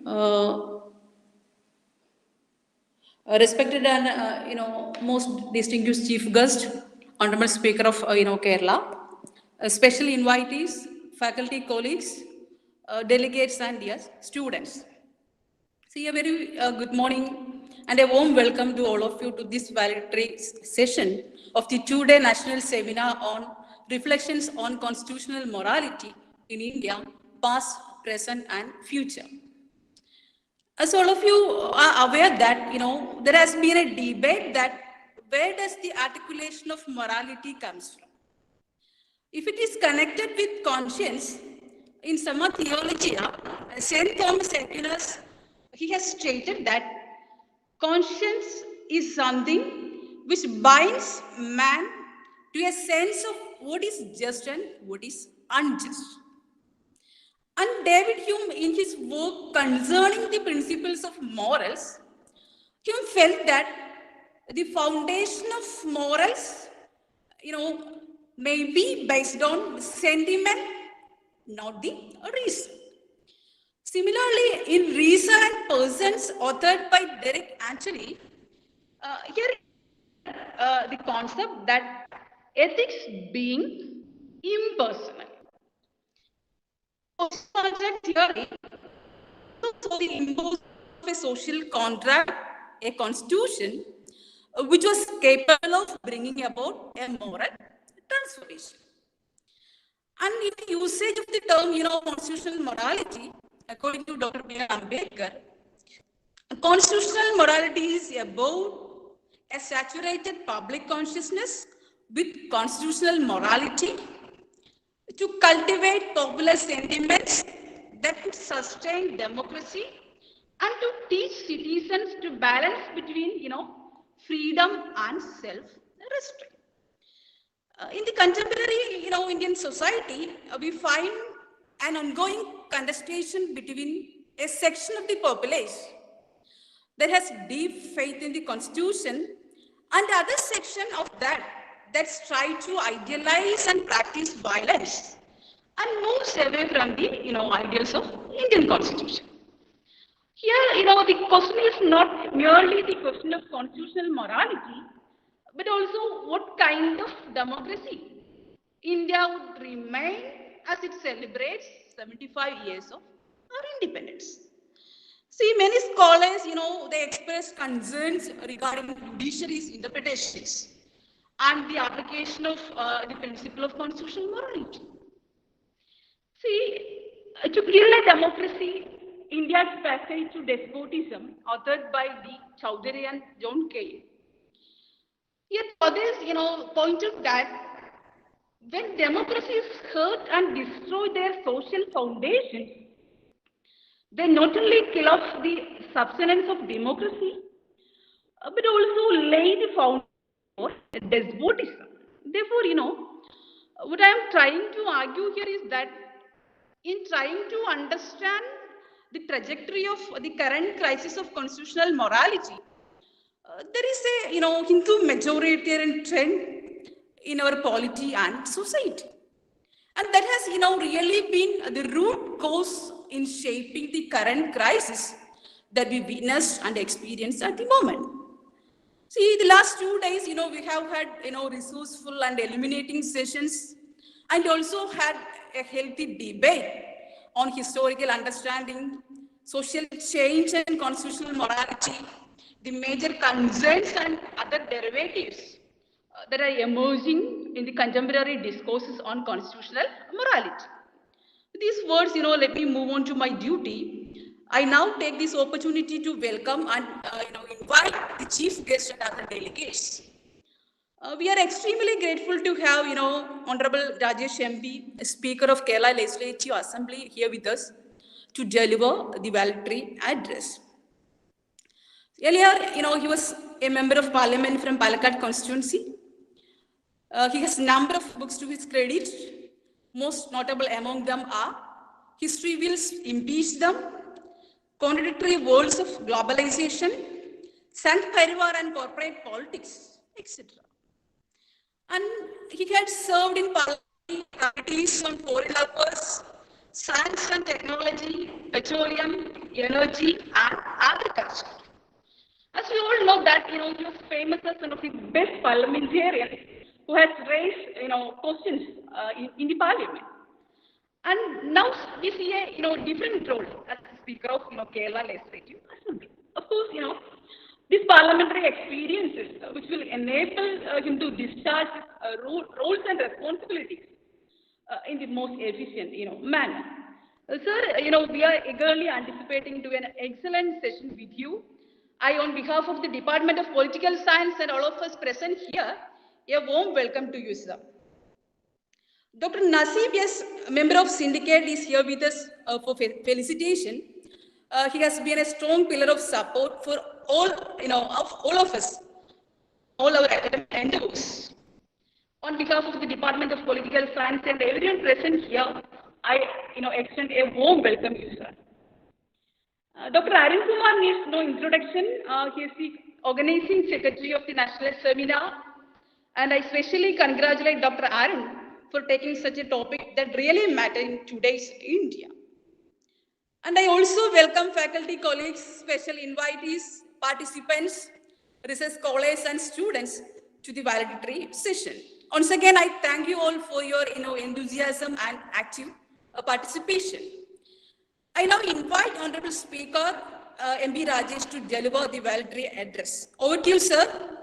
Uh, Respected and most distinguished chief guest, honorable speaker of Kerala, special invitees, faculty colleagues, delegates and yes, students. See, a very good morning and a warm welcome to all of you to this valedictory session of the two-day national seminar on reflections on constitutional morality in India, past, present and future. As all of you are aware that, there has been a debate that where does the articulation of morality comes from? If it is connected with conscience, in Summa Theologia, St. Thomas Aquinas, he has stated that conscience is something which binds man to a sense of what is just and what is unjust. And David Hume, in his work concerning the principles of morals, Hume felt that the foundation of morals, may be based on sentiment, not the reason. Similarly, in Reason and Persons, authored by Derek Anthony, here the concept that ethics being impersonal. Contract theory also the imposition of a social contract, a constitution, which was capable of bringing about a moral transformation. And in the usage of the term, constitutional morality, according to Dr. B. Ambedkar, constitutional morality is about a saturated public consciousness with constitutional morality to cultivate popular sentiments that could sustain democracy and to teach citizens to balance between, freedom and self-restraint. In the contemporary, Indian society, we find an ongoing contestation between a section of the population that has deep faith in the Constitution and the other section of that's tried to idealize and practice violence and moves away from the, ideals of Indian Constitution. Here, the question is not merely the question of constitutional morality, but also what kind of democracy India would remain as it celebrates 75 years of our independence. See, many scholars, they express concerns regarding judiciary's interpretations and the application of the principle of constitutional morality. See, to kill a democracy, India's passage to despotism, authored by D. Chowdhury and John Kay. Yet others, pointed that when democracies hurt and destroy their social foundations, they not only kill off the substance of democracy, but also lay the foundation for despotism. Therefore, what I am trying to argue here is that in trying to understand the trajectory of the current crisis of constitutional morality, there is a, Hindu majoritarian trend in our polity and society. And that has, really been the root cause in shaping the current crisis that we witnessed and experienced at the moment. See, the last 2 days, we have had, resourceful and illuminating sessions and also had a healthy debate on historical understanding, social change and constitutional morality, the major concerns and other derivatives that are emerging in the contemporary discourses on constitutional morality. With these words, let me move on to my duty. I now take this opportunity to welcome and invite the chief guest and other delegates. We are extremely grateful to have, Honorable Rajesh M B, Speaker of Kerala Legislative Assembly, here with us to deliver the valedictory address. Earlier, he was a member of parliament from Palakkad constituency. He has a number of books to his credit. Most notable among them are History Will Impeach Them, Contradictory Worlds of Globalization, Sangh Parivar and Corporate Politics, etc. And he had served in parliament committees on foreign affairs, science and technology, petroleum, energy, and agriculture. As we all know that, he was famous as one of the best parliamentarians who has raised, questions in the parliament. And now we see a, different role as the Speaker of, Kerala Legislative Assembly. Of course, these parliamentary experiences, which will enable him to discharge roles and responsibilities in the most efficient, manner. Sir, we are eagerly anticipating to an excellent session with you. I, on behalf of the Department of Political Science and all of us present here, a warm welcome to you, sir. Dr. Nasib, yes, member of syndicate, is here with us for felicitation. He has been a strong pillar of support for all, all of us, all our academic endeavors. On behalf of the Department of Political Science and everyone present here, I, extend a warm welcome to you, sir. Dr. Arun Kumar needs no introduction. He is the organizing secretary of the national seminar, and I especially congratulate Dr. Arun for taking such a topic that really matters in today's India. And I also welcome faculty, colleagues, special invitees, participants, research scholars, and students to the valedictory session. Once again, I thank you all for your enthusiasm and active participation. I now invite Honorable Speaker M B Rajesh to deliver the valedictory address. Over to you, sir.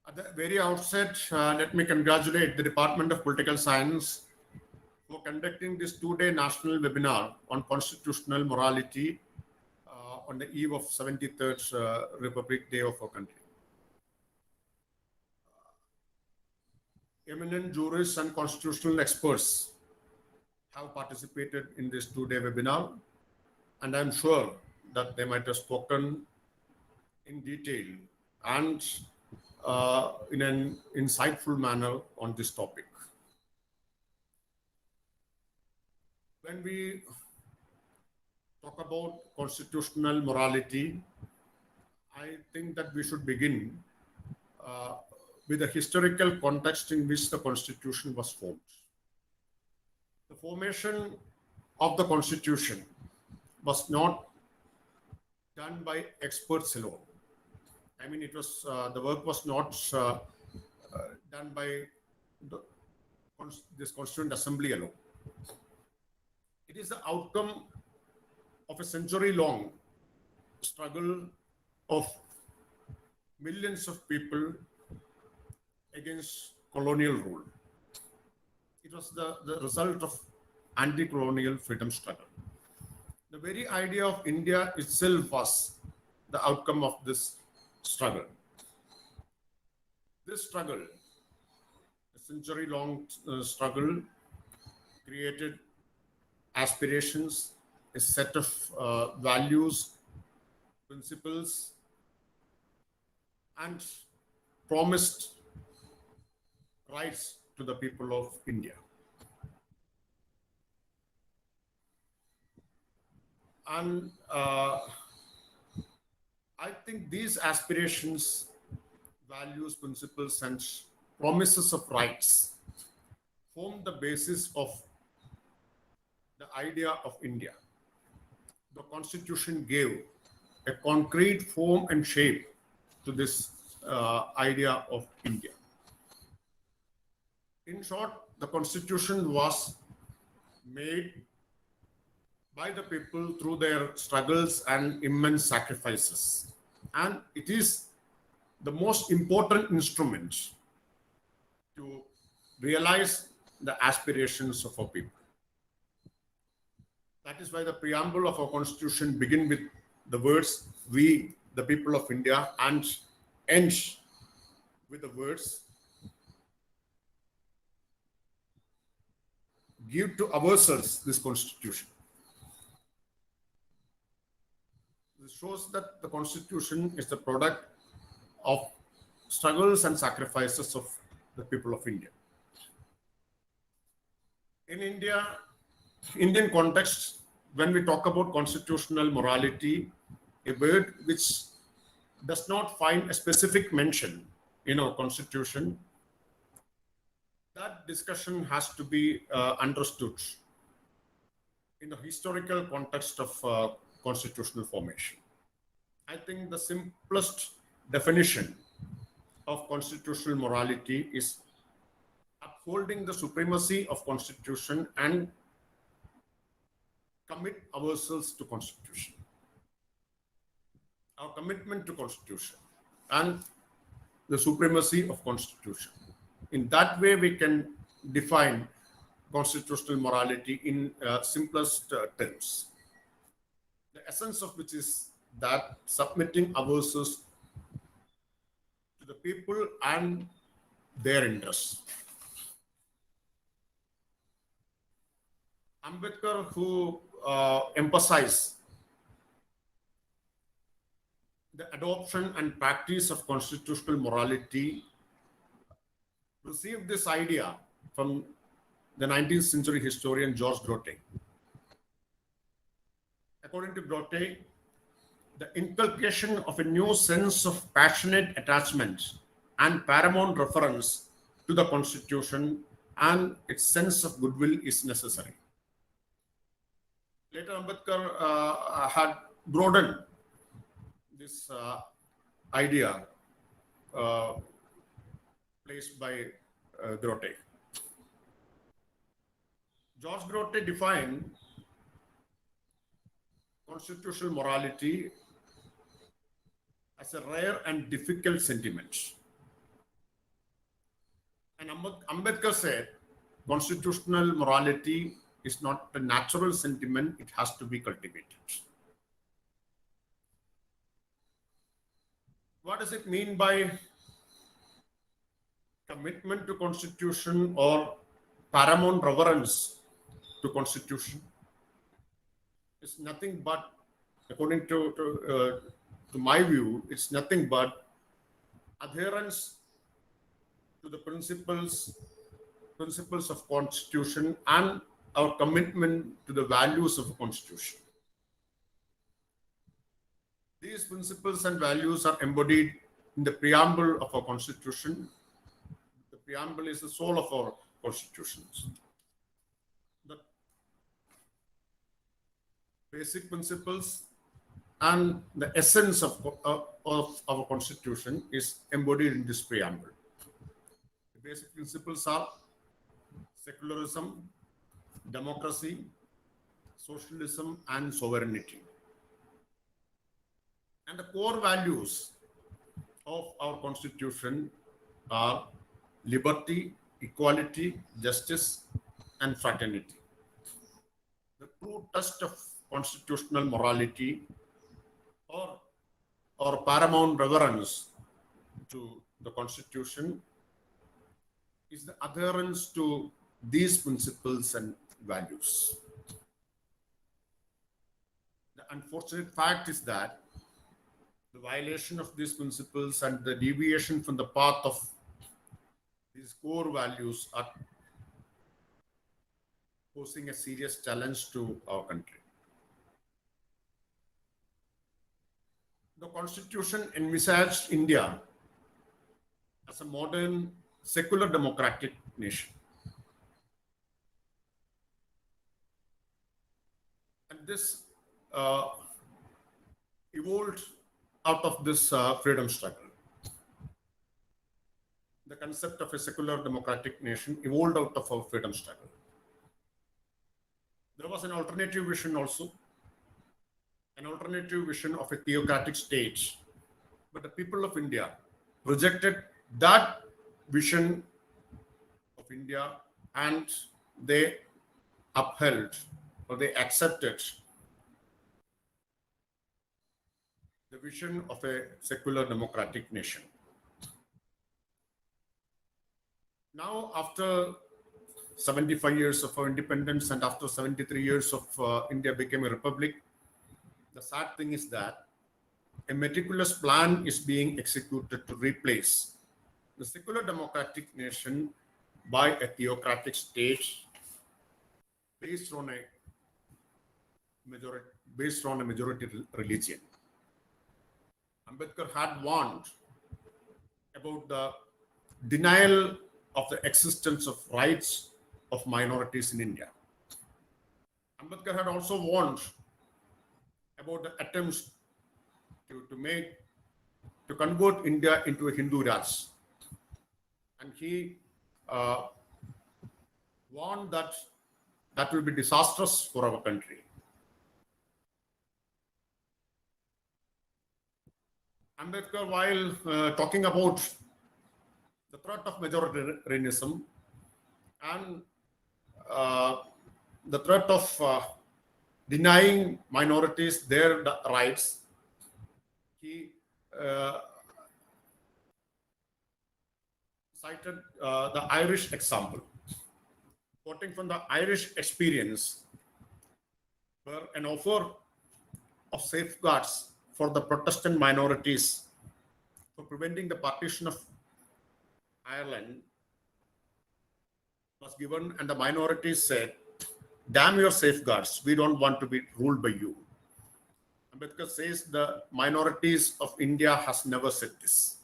At the very outset, let me congratulate the Department of Political Science for conducting this two-day national webinar on constitutional morality on the eve of 73rd Republic Day of our country. Eminent jurists and constitutional experts have participated in this two-day webinar, and I'm sure that they might have spoken in detail and in an insightful manner on this topic. When we talk about constitutional morality, I think that we should begin with the historical context in which the Constitution was formed. The formation of the Constitution was not done by experts alone. I mean, it was the work was not done by this Constituent Assembly alone. It is the outcome of a century-long struggle of millions of people against colonial rule. It was the result of anti-colonial freedom struggle. The very idea of India itself was the outcome of this struggle. This struggle, a century-long struggle, created aspirations, a set of values, principles, and promised rights to the people of India. And I think these aspirations, values, principles, and promises of rights form the basis of the idea of India. The Constitution gave a concrete form and shape to this idea of India. In short, the Constitution was made by the people through their struggles and immense sacrifices. And it is the most important instrument to realize the aspirations of our people. That is why the preamble of our Constitution begins with the words, "We, the people of India," and ends with the words, "Give to ourselves this Constitution." This shows that the Constitution is the product of struggles and sacrifices of the people of India. In Indian context, when we talk about constitutional morality, a word which does not find a specific mention in our Constitution, that discussion has to be understood in the historical context of constitutional formation. I think the simplest definition of constitutional morality is upholding the supremacy of constitution and commit ourselves to constitution. Our commitment to constitution and the supremacy of constitution. In that way, we can define constitutional morality in simplest terms. The essence of which is that submitting ourselves to the people and their interests. Ambedkar, who emphasized the adoption and practice of constitutional morality, received this idea from the 19th century historian George Grote. According to Grote, the inculcation of a new sense of passionate attachment and paramount reference to the Constitution and its sense of goodwill is necessary. Later, Ambedkar had broadened this idea placed by Grote. George Grote defined constitutional morality as a rare and difficult sentiment. And Ambedkar said constitutional morality is not a natural sentiment, it has to be cultivated. What does it mean by commitment to constitution or paramount reverence to constitution? It's nothing but, according to my view, it's nothing but adherence to the principles of constitution and our commitment to the values of the constitution. These principles and values are embodied in the preamble of our constitution. The preamble is the soul of our constitutions. The basic principles and the essence of our constitution is embodied in this preamble. The basic principles are secularism, democracy, socialism, and sovereignty. And the core values of our constitution are liberty, equality, justice, and fraternity. The true test of constitutional morality or paramount reverence to the constitution is the adherence to these principles and values. The unfortunate fact is that the violation of these principles and the deviation from the path of these core values are posing a serious challenge to our country. The Constitution envisaged India as a modern secular democratic nation. And this evolved out of this freedom struggle. The concept of a secular democratic nation evolved out of our freedom struggle. There was an alternative vision also, an alternative vision of a theocratic state. But the people of India rejected that vision of India and they upheld or they accepted the vision of a secular democratic nation. Now, after 75 years of our independence and after 73 years of India became a republic, the sad thing is that a meticulous plan is being executed to replace the secular democratic nation by a theocratic state based on a majority religion. Ambedkar had warned about the denial of the existence of rights of minorities in India. Ambedkar had also warned about the attempts to convert India into a Hindu Raj. And he uh, warned that that will be disastrous for our country. Ambedkar, while talking about the threat of majoritarianism and the threat of denying minorities their rights, he cited the Irish example, quoting from the Irish experience, where an offer of safeguards for the Protestant minorities for preventing the partition of Ireland was given, and the minorities said, "Damn your safeguards, we don't want to be ruled by you." Ambedkar says the minorities of India has never said this.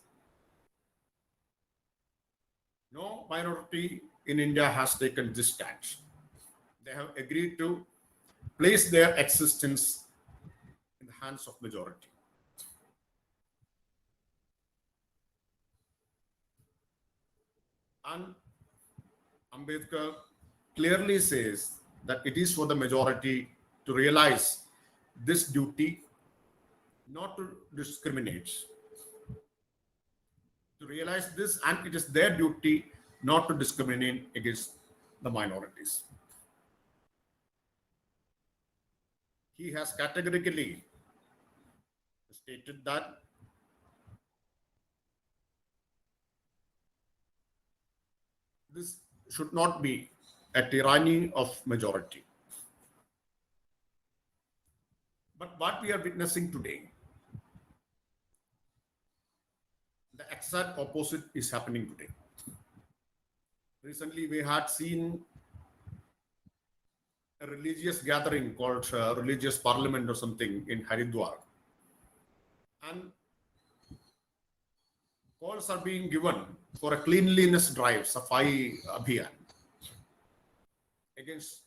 No minority in India has taken this stance. They have agreed to place their existence in the hands of majority. And Ambedkar clearly says that it is for the majority to realize this duty, not to discriminate. To realize this, and it is their duty not to discriminate against the minorities. He has categorically stated that this should not be a tyranny of majority. But what we are witnessing today, the exact opposite is happening today. Recently, we had seen a religious gathering called Religious Parliament or something in Haridwar. And calls are being given for a cleanliness drive, Safai Abhiyan, against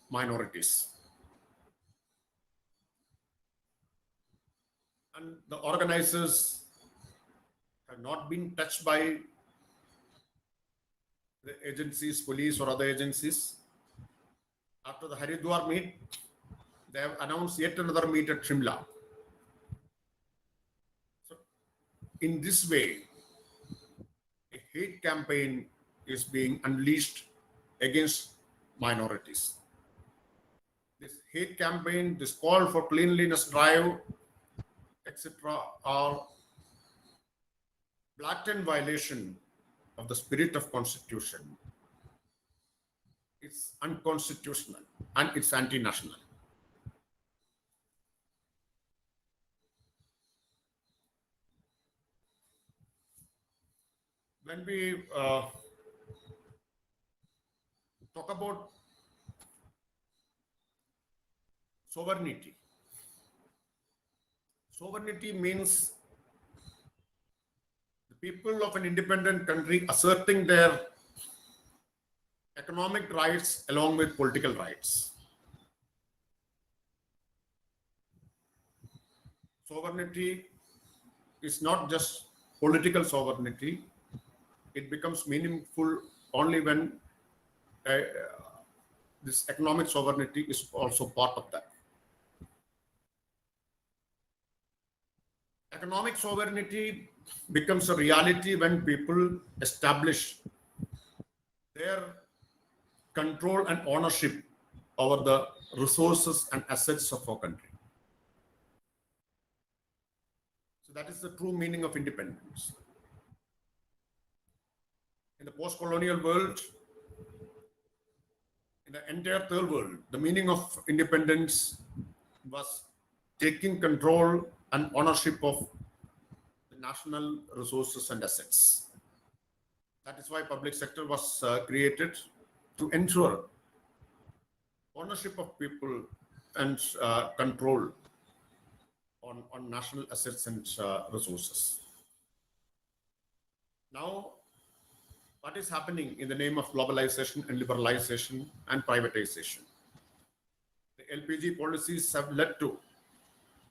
minorities. And the organizers have not been touched by the agencies, police or other agencies. After the Haridwar meet, they have announced yet another meet at Shimla. So, in this way, a hate campaign is being unleashed against minorities. This hate campaign, this call for cleanliness drive, etc., are blatant violation of the spirit of Constitution. It's unconstitutional and it's anti-national. When we talk about sovereignty, sovereignty means the people of an independent country asserting their economic rights along with political rights. Sovereignty is not just political sovereignty. It becomes meaningful only when this economic sovereignty is also part of that. Economic sovereignty becomes a reality when people establish their control and ownership over the resources and assets of our country. So that is the true meaning of independence. In the post-colonial world, in the entire third world, the meaning of independence was taking control and ownership of the national resources and assets. That is why public sector was created, to ensure ownership of people and control on national assets and resources. Now, what is happening in the name of globalization and liberalization and privatization? The The LPG policies have led to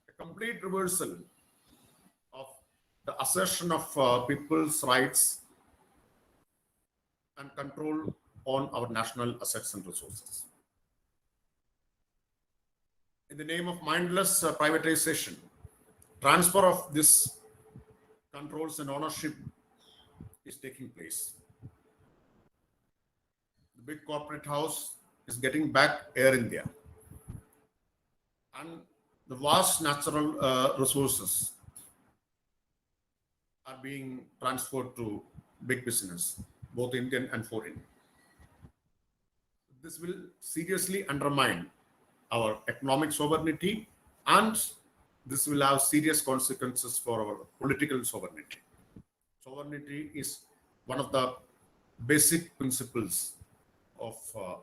a complete reversal of the assertion of people's rights and control on our national assets and resources. In the name of mindless privatization, transfer of this controls and ownership is taking place. The big corporate house is getting back Air India, and the vast natural resources are being transferred to big business, both Indian and foreign. This will seriously undermine our economic sovereignty, and this will have serious consequences for our political sovereignty. Sovereignty is one of the basic principles of our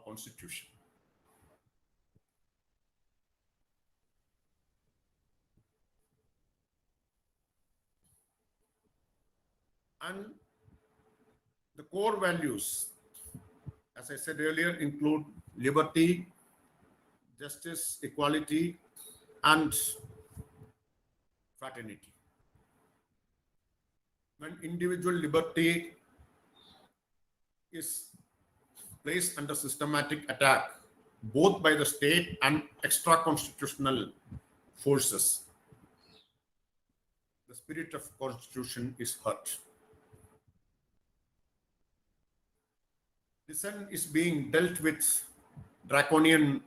constitution. And the core values, as I said earlier, include liberty, justice, equality, and fraternity. When individual liberty is placed under systematic attack, both by the state and extra-constitutional forces, the spirit of constitution is hurt. Dissent is being dealt with draconian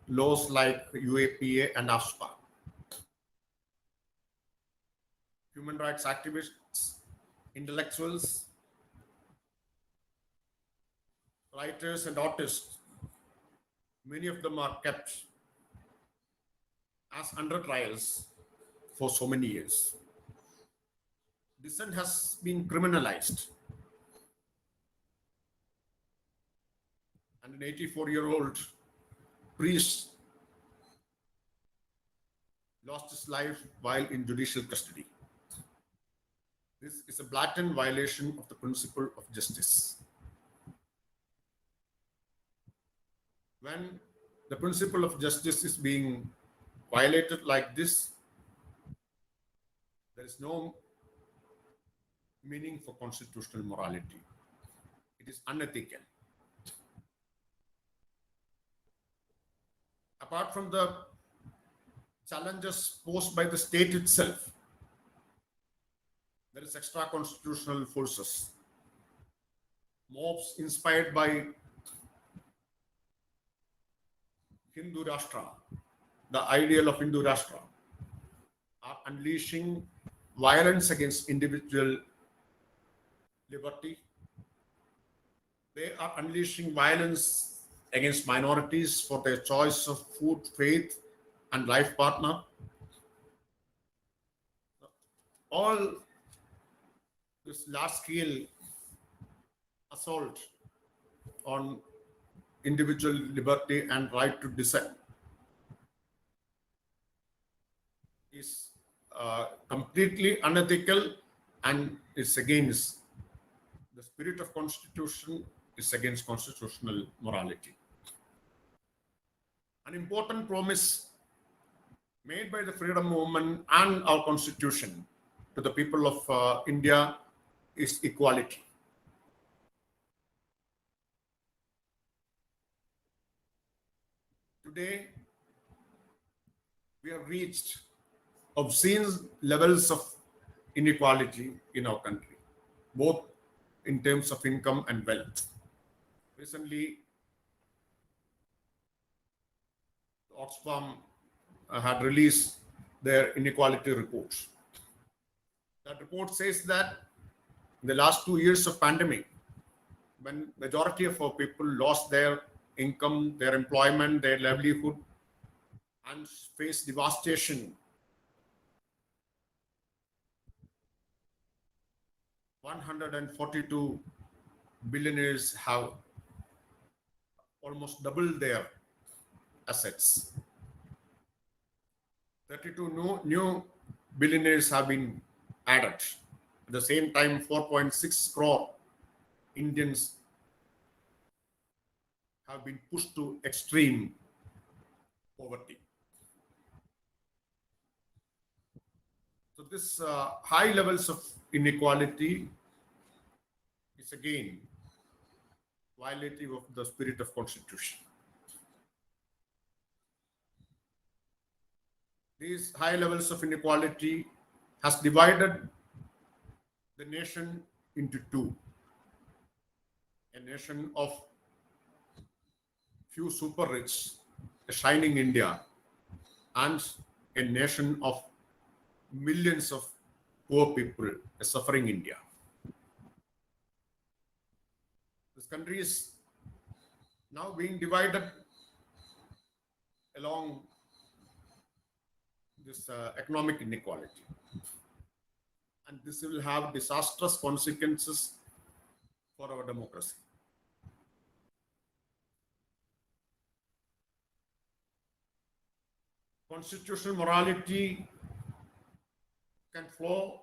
laws like UAPA and AFSPA. Human rights activists, intellectuals, writers and artists, many of them are kept as under trials for so many years. Dissent has been criminalized. And an 84-year-old priest lost his life while in judicial custody. This is a blatant violation of the principle of justice. When the principle of justice is being violated like this, there is no meaning for constitutional morality. It is unethical. Apart from the challenges posed by the state itself, there is extra-constitutional forces. Mobs inspired by Hindu Rashtra, the ideal of Hindu Rashtra, are unleashing violence against individual liberty. They are unleashing violence against minorities for their choice of food, faith, and life partner. All this large-scale assault on individual liberty and right to dissent is completely unethical, and is against the spirit of constitution, is against constitutional morality. An important promise made by the freedom movement and our constitution to the people of India is equality. Today, we have reached obscene levels of inequality in our country, both in terms of income and wealth. Recently, Oxfam had released their inequality report. That report says that in the last 2 years of pandemic, when majority of our people lost their income, their employment, their livelihood, and faced devastation, 142 billionaires have almost doubled their assets. 32 new billionaires have been added. At the same time, 4.6 crore Indians have been pushed to extreme poverty. So this high levels of inequality is again violative of the spirit of Constitution. These high levels of inequality has divided the nation into two. A nation of few super rich, a shining India, and a nation of millions of poor people, a suffering India. This country is now being divided along this economic inequality. And this will have disastrous consequences for our democracy. Constitutional morality can flow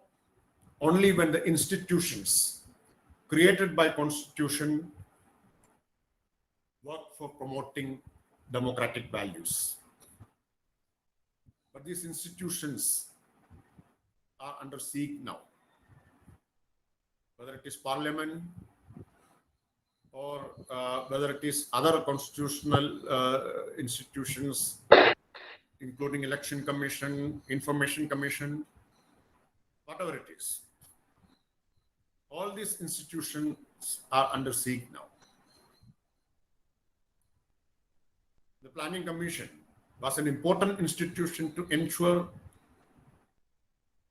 only when the institutions created by Constitution work for promoting democratic values. But these institutions are under siege now. Whether it is Parliament or whether it is other constitutional institutions, including Election Commission, Information Commission, whatever it is. All these institutions are under siege now. The Planning Commission was an important institution to ensure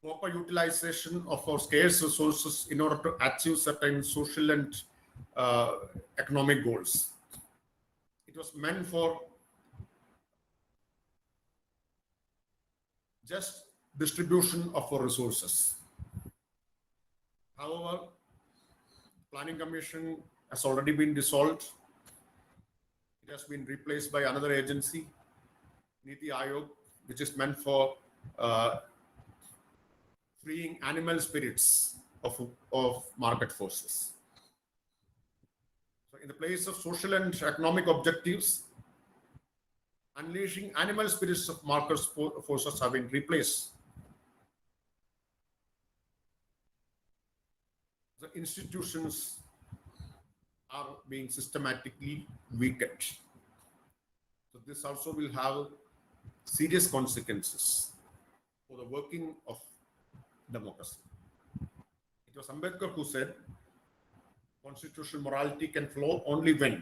proper utilization of our scarce resources in order to achieve certain social and economic goals. It was meant for just distribution of our resources. However, Planning Commission has already been dissolved. It has been replaced by another agency, Niti Aayog, which is meant for freeing animal spirits of market forces. So in the place of social and economic objectives, unleashing animal spirits of market forces have been replaced. The institutions are being systematically weakened. So this also will have serious consequences for the working of democracy. It was Ambedkar who said, constitutional morality can flow only when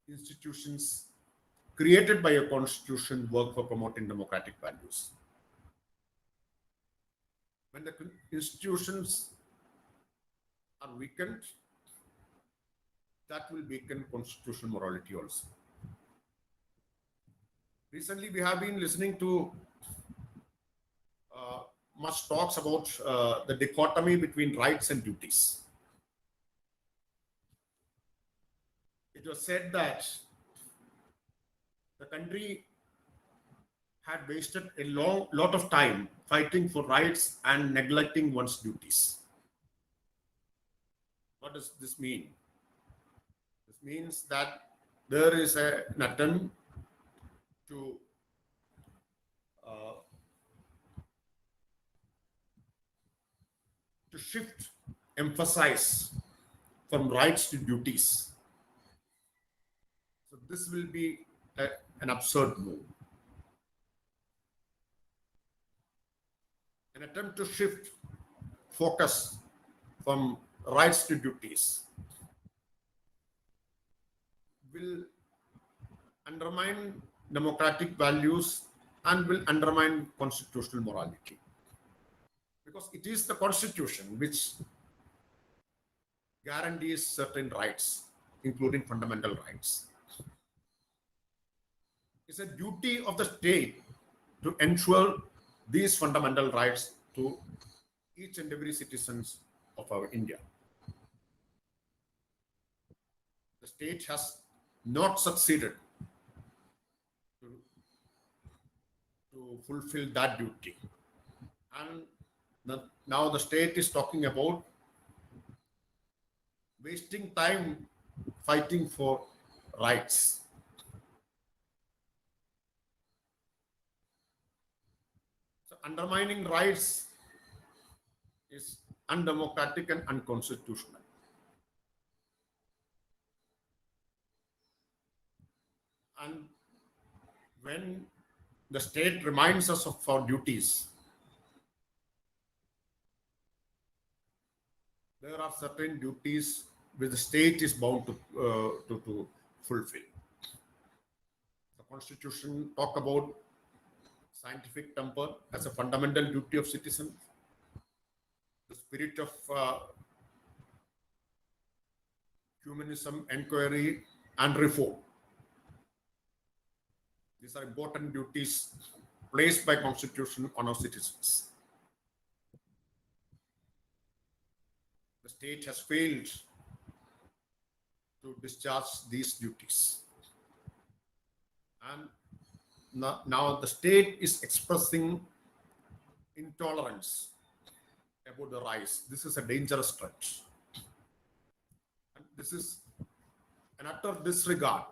institutions created by a constitution work for promoting democratic values. When the institutions are weakened, that will weaken constitutional morality also. Recently, we have been listening to much talks about the dichotomy between rights and duties. It was said that the country had wasted a lot of time fighting for rights and neglecting one's duties. What does this mean? This means that there is an attempt to shift, emphasize from rights to duties. So this will be an absurd move. An attempt to shift focus from rights to duties will undermine democratic values and will undermine constitutional morality. Because it is the Constitution which guarantees certain rights, including fundamental rights. It's a duty of the state to ensure these fundamental rights to each and every citizen of our India. The state has not succeeded to fulfill that duty. And now the state is talking about wasting time fighting for rights. So undermining rights is undemocratic and unconstitutional. And when the state reminds us of our duties, there are certain duties which the state is bound to fulfill. The Constitution talk about scientific temper as a fundamental duty of citizens, the spirit of humanism, inquiry, and reform. These are important duties placed by Constitution on our citizens. The state has failed to discharge these duties. And now the state is expressing intolerance about the rise. This is a dangerous trend. And this is an utter disregard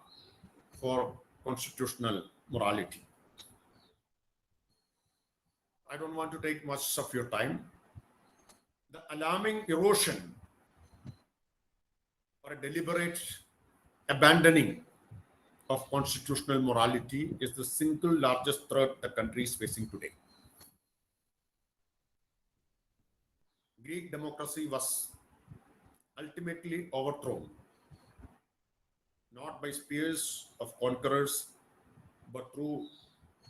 for constitutional morality. I don't want to take much of your time. The alarming erosion or a deliberate abandoning of constitutional morality is the single largest threat the country is facing today. Greek democracy was ultimately overthrown, not by spears of conquerors, but through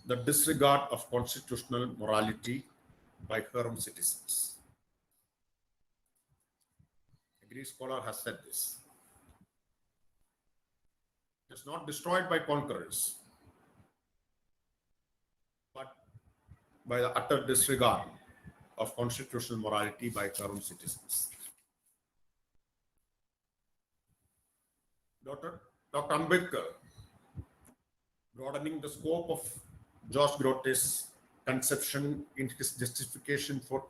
the disregard of constitutional morality by her own citizens. A Greek scholar has said this. It is not destroyed by conquerors, but by the utter disregard of constitutional morality by her own citizens. Dr. Ambedkar, broadening the scope of George Grotte's conception in his justification for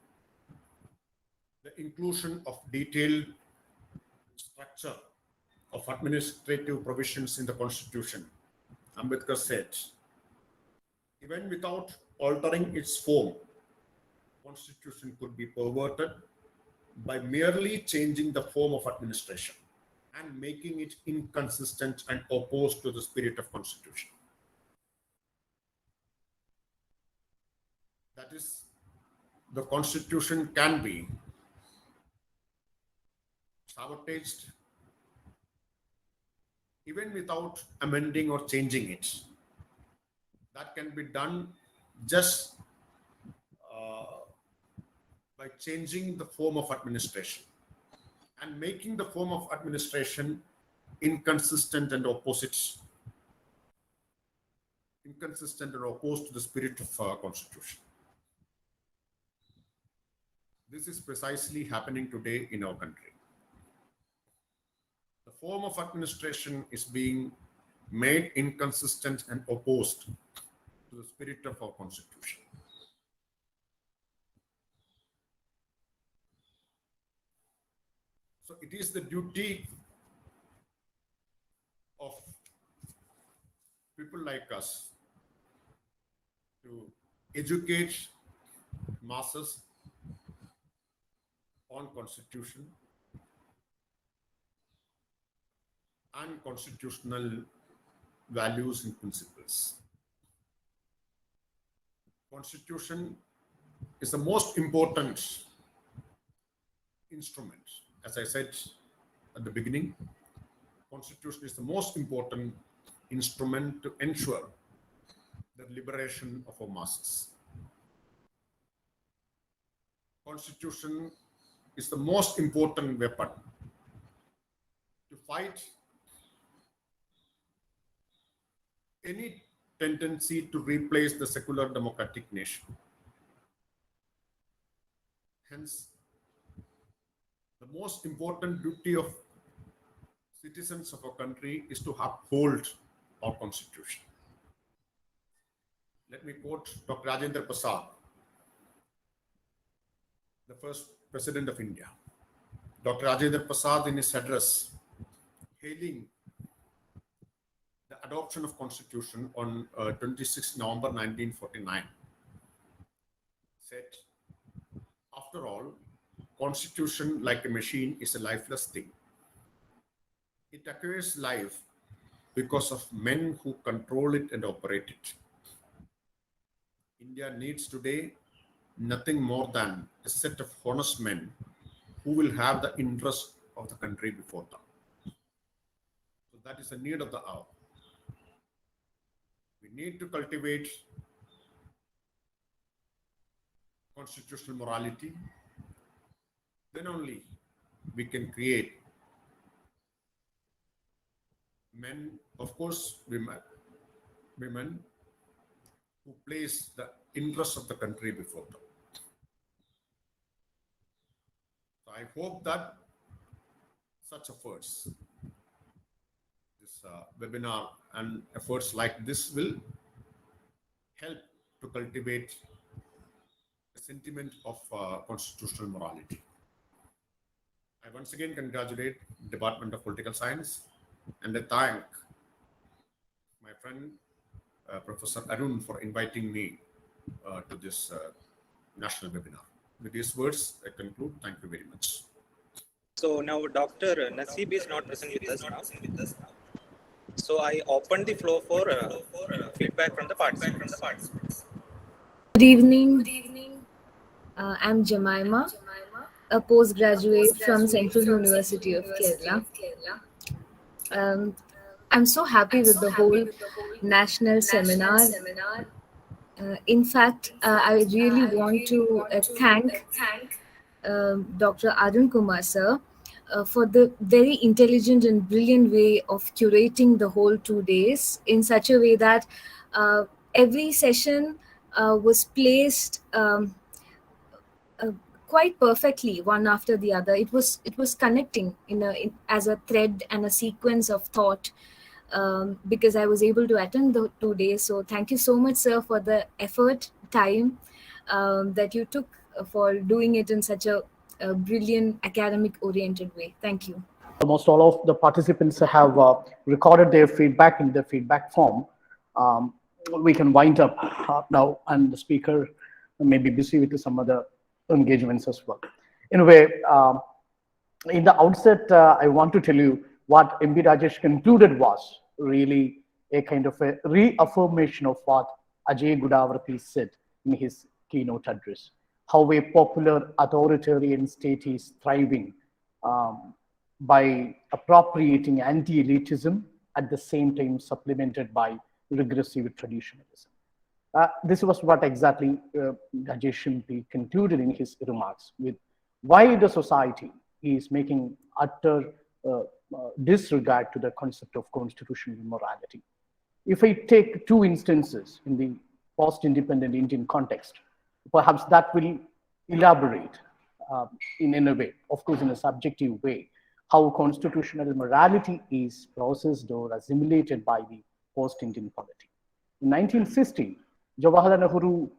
the inclusion of detailed structure of administrative provisions in the Constitution, Ambedkar said, even without altering its form, Constitution could be perverted by merely changing the form of administration and making it inconsistent and opposed to the spirit of Constitution. That is, the Constitution can be sabotaged even without amending or changing it. That can be done just by changing the form of administration and making the form of administration inconsistent and opposed to the spirit of Constitution. This is precisely happening today in our country. The form of administration is being made inconsistent and opposed to the spirit of our Constitution. So it is the duty of people like us to educate masses on Constitution and constitutional values and principles. Constitution is the most important instrument. As I said at the beginning, Constitution is the most important instrument to ensure the liberation of our masses. Constitution is the most important weapon to fight any tendency to replace the secular democratic nation. Hence, the most important duty of citizens of our country is to uphold our Constitution. Let me quote Dr. Rajendra Prasad, the first President of India. Dr. Rajendra Prasad, in his address, hailing adoption of Constitution on 26 November 1949 said, after all, Constitution, like a machine, is a lifeless thing. It acquires life because of men who control it and operate it. India needs today nothing more than a set of honest men who will have the interest of the country before them. So that is the need of the hour. We need to cultivate constitutional morality. Then only we can create men, of course, women who place the interests of the country before them. So I hope that such efforts, this webinar and efforts like this will help to cultivate a sentiment of constitutional morality. I once again congratulate the Department of Political Science and I thank my friend Professor Arun for inviting me to this national webinar. With these words, I conclude. Thank you very much. So now Dr. Naseeb is not present with us now. So I open the floor for feedback from the participants. Good evening. I'm Jemima, a postgraduate from Central University of Kerala. I'm so happy with the whole national seminar. In fact, I really want to thank Dr. Arun Kumar sir for the very intelligent and brilliant way of curating the whole 2 days in such a way that every session was placed quite perfectly one after the other. It was connecting as a thread and a sequence of thought. Because I was able to attend the 2 days. So thank you so much, sir, for the effort, time that you took for doing it in such a brilliant academic-oriented way. Thank you. Almost all of the participants have recorded their feedback in the feedback form. We can wind up now, and the speaker may be busy with some other engagements as well. Anyway, in the outset, I want to tell you what M B Rajesh concluded was really a kind of a reaffirmation of what Ajay Gudavarti said in his keynote address, how a popular authoritarian state is thriving by appropriating anti-elitism, at the same time supplemented by regressive traditionalism. This was what exactly Rajesh MP concluded in his remarks with why the society is making utter disregard to the concept of constitutional morality. If I take two instances in the post-independent Indian context, perhaps that will elaborate in a way, of course in a subjective way, how constitutional morality is processed or assimilated by the post-Indian polity. In 1960, Jawaharlal Nehru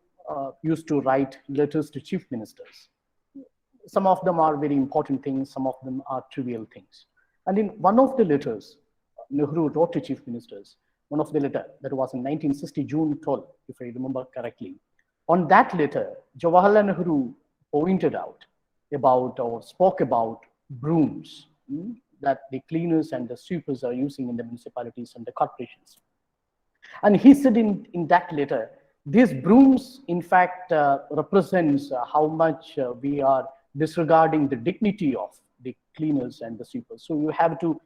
used to write letters to chief ministers. Some of them are very important things, some of them are trivial things. And in one of the letters, Nehru wrote to chief ministers, one of the letter that was in 1960, June 12, if I remember correctly. On that letter, Jawaharlal Nehru pointed out about or spoke about brooms that the cleaners and the sweepers are using in the municipalities and the corporations. And he said in that letter, these brooms, in fact, represents how much we are disregarding the dignity of the cleaners and the sweepers. So you have to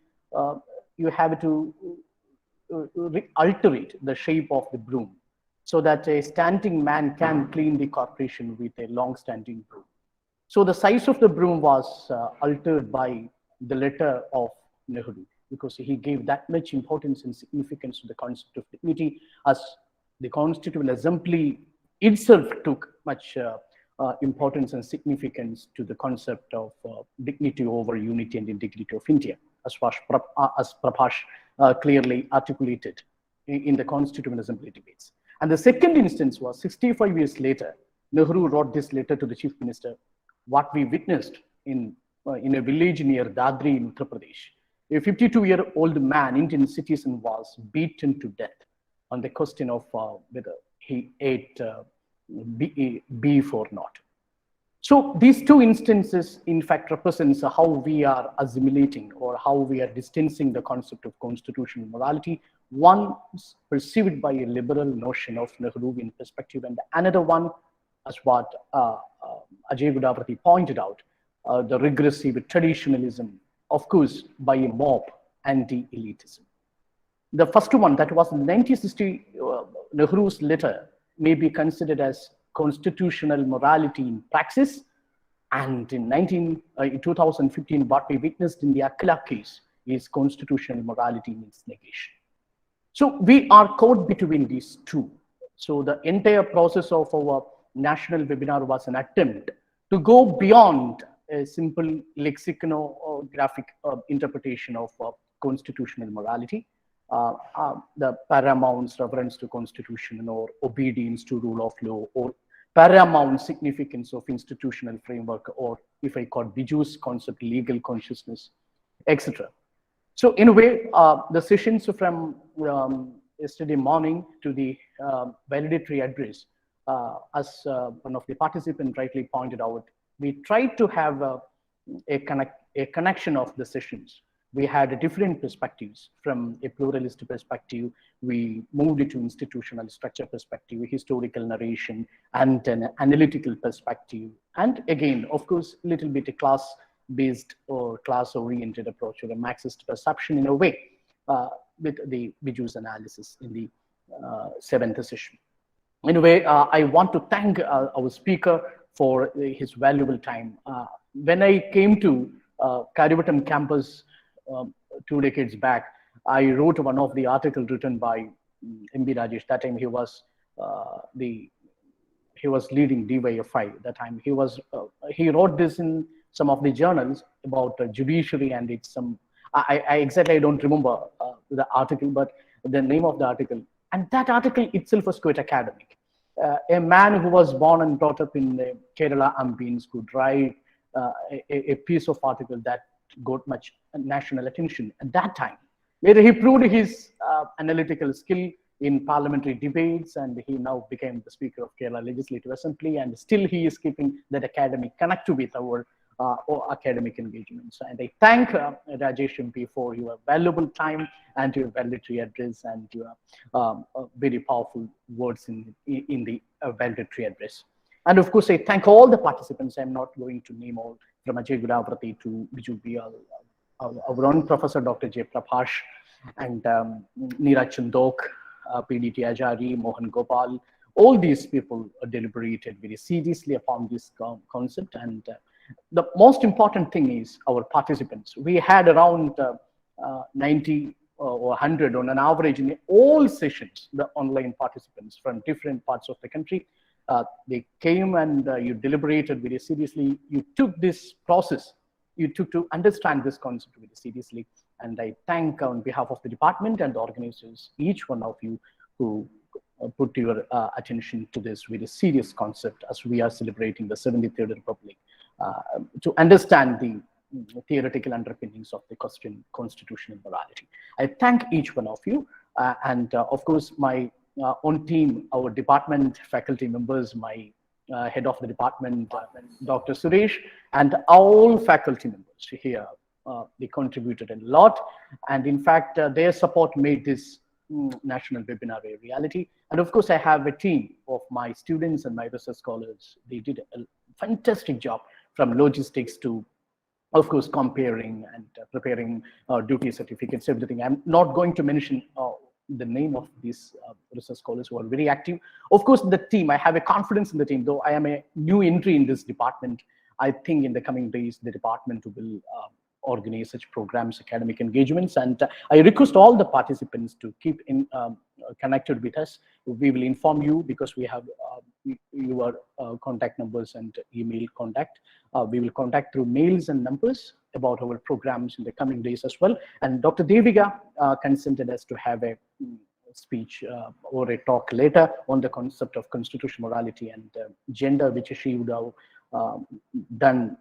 alterate the shape of the broom so that a standing man can clean the corporation with a long-standing broom. So the size of the broom was altered by the letter of Nehru, because he gave that much importance and significance to the concept of dignity, as the Constitutional Assembly itself took much importance and significance to the concept of dignity over unity and integrity of India, as Prabhash clearly articulated in the Constitutional Assembly debates. And the second instance was 65 years later, Nehru wrote this letter to the chief minister, what we witnessed in a village near Dadri in Uttar Pradesh. a 52-year-old man, Indian citizen, was beaten to death on the question of whether he ate beef or not. So these two instances, in fact, represents how we are assimilating or how we are distancing the concept of constitutional morality. One is perceived by a liberal notion of Nehruvian perspective, and another one, as what Ajay Gudavarti pointed out, the regressive traditionalism, of course, by a mob, anti-elitism. The first one, that was in 1960, Nehru's letter, may be considered as constitutional morality in praxis. And in 2015, what we witnessed in the Akila case is constitutional morality in its negation. So we are caught between these two. So the entire process of our national webinar was an attempt to go beyond a simple lexicographic interpretation of constitutional morality. The paramount reference to constitution or obedience to rule of law, or paramount significance of institutional framework, or if I call Biju's concept, legal consciousness, etc. So in a way, the sessions from yesterday morning to the valedictory address, as one of the participants rightly pointed out, we tried to have a connection of the sessions. We had different perspectives. From a pluralist perspective, we moved it to institutional structure perspective, historical narration, and an analytical perspective. And again, of course, a little bit a class-based or class-oriented approach, or a Marxist perception in a way, with the Biju's analysis in the seventh session. In a way, I want to thank our speaker for his valuable time. When I came to Karivatam campus 2 decades back, I wrote one of the articles written by M B Rajesh. That time he was leading DYFI. That time he wrote this in some of the journals about judiciary, and it's some, I exactly don't remember the article, but the name of the article. And that article itself was quite academic. A man who was born and brought up in the Kerala ambience could write a piece of article that got much national attention at that time, where he proved his analytical skill in parliamentary debates, and he now became the Speaker of Kerala Legislative Assembly, and still he is keeping that academic connect with our academic engagements. And I thank Rajesh MP for your valuable time and your valedictory address and your very powerful words in the valedictory address. And of course, I thank all the participants. I'm not going to name all, from Ajay Gudavarti to Biju Bial, our own Professor Dr. J. Prabhash, and Neeraj Chandok, PDT Ajari, Mohan Gopal. All these people deliberated very seriously upon this concept. And the most important thing is our participants. We had around 90 or 100 on an average in all sessions, the online participants from different parts of the country. They came and you deliberated very seriously. You took this process, you took to understand this concept very seriously. And I thank on behalf of the department and the organizers, each one of you who put your attention to this very serious concept as we are celebrating the 73rd Republic, to understand the theoretical underpinnings of the constitutional morality. I thank each one of you. And of course, my own team, our department faculty members, my head of the department, Dr. Suresh, and all faculty members here, they contributed a lot. And in fact, their support made this national webinar a reality. And of course, I have a team of my students and my research scholars. They did a fantastic job, from logistics to, of course, comparing and preparing duty certificates, everything. I'm not going to mention the name of these research scholars who are very active. Of course, the team, I have a confidence in the team, though I am a new entry in this department. I think in the coming days, the department will organize such programs, academic engagements. And I request all the participants to keep connected with us. We will inform you because we have your contact numbers and email contact. We will contact through mails and numbers about our programs in the coming days as well. And Dr. Devika consented us to have a speech or a talk later on the concept of constitutional morality and gender, which she would have done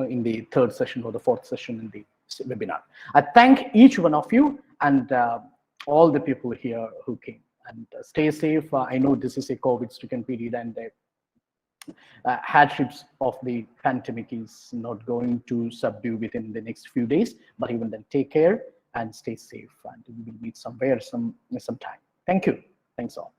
in the third session or the fourth session in the webinar. I thank each one of you and all the people here who came. And stay safe. I know this is a COVID-stricken period, and the hardships of the pandemic is not going to subdue within the next few days. But even then, take care and stay safe. And we will meet somewhere sometime. Thank you. Thanks all.